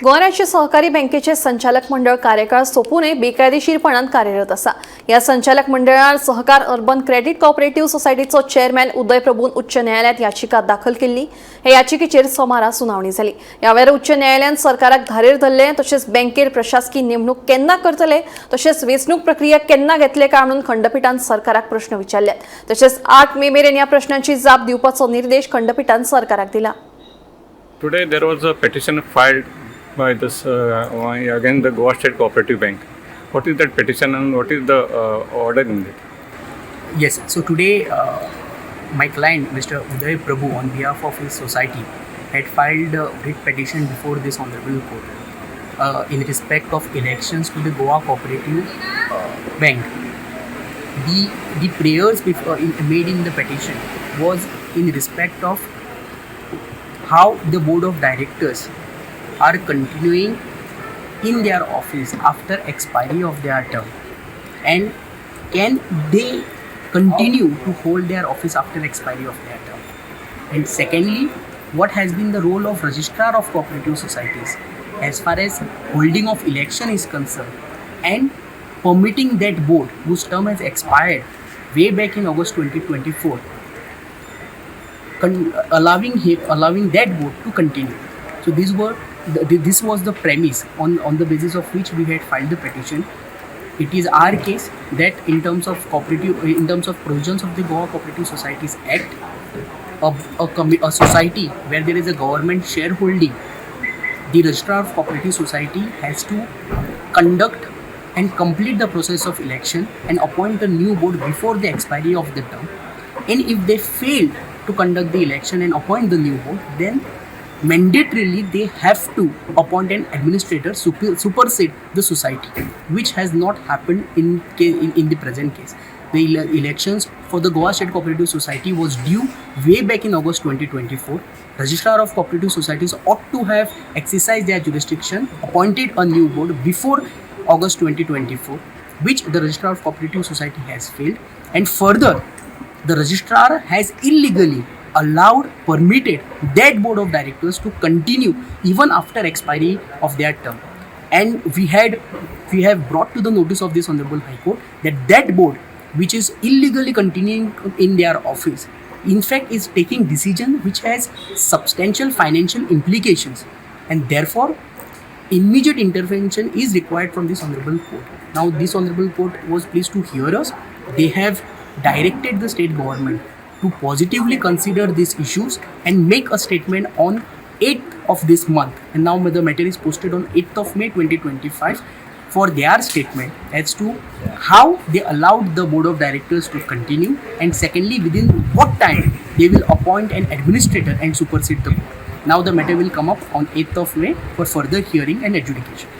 गोवा राज्य सहकारी बँकेचे संचालक मंडळ कार्यकाळ सोपू नये बेकायदेशीरपणान कार्यरत असा. या संचालक मंडळान सहकार अर्बन क्रेडिट कोऑपरेटिव्ह सोसायटीचो चेअरमॅन उदय प्रभून उच्च न्यायालयात याचिका दाखल केल्ली. हे याचिकेचेर सोमारा सुनावणी जाली. ह्या वेळार उच्च न्यायालयान सरकाराक धारेर धरले. तशेंच बँकेर प्रशासकीय नेमणूक केन्ना करतले तशेंच वेंचणूक प्रक्रिया केन्ना घेतले काय म्हणून खंडपीठान सरकाराक प्रश्न विचारल्यात. तशेंच 8 मे मेरेन ह्या प्रश्नांची जाप दिवपाचो निर्देश खंडपीठान सरकाराक दिला. Today there was a petition filed by this against the Goa State Co-operative Bank. What is that petition and what is the order in it? Yes, so today my client Mr. Uday Prabhu on behalf of his society had filed a writ petition before this honorable court in respect of elections to the Goa Cooperative Bank. The prayers made in the petition was in respect of how the board of directors are continuing in their office after expiry of their term, and can they continue to hold their office after expiry of their term. And secondly, what has been the role of registrar of cooperative societies as far as holding of election is concerned and permitting that board whose term has expired way back in August 2024, allowing that board to continue. So this was the premise on the basis of which we had filed the petition. It is our case that in terms of provisions of the Goa Cooperative Societies Act, a society where there is a government shareholding, the registrar of cooperative society has to conduct and complete the process of election and appoint a new board before the expiry of the term. And if they fail to conduct the election and appoint the new board, then mandatorily they have to appoint an administrator supersede the society, which has not happened in the present case. The elections for the Goa State Cooperative Society was due way back in August 2024. Registrar of Cooperative Societies ought to have exercised their jurisdiction, appointed a new board before August 2024, which the Registrar of Cooperative Society has failed. And further, the registrar has illegally permitted that board of directors to continue even after expiry of their term. And we have brought to the notice of this Honorable High Court that board, which is illegally continuing in their office, in fact is taking decision which has substantial financial implications, and therefore immediate intervention is required from this Honorable Court. Now this Honorable Court was pleased to hear us. They have directed the state government to positively consider these issues and make a statement on 8th of this month. And now the matter is posted on 8th of May 2025 for their statement as to how they allowed the board of directors to continue, and secondly within what time they will appoint an administrator and supersede the board. Now the matter will come up on 8th of May for further hearing and adjudication.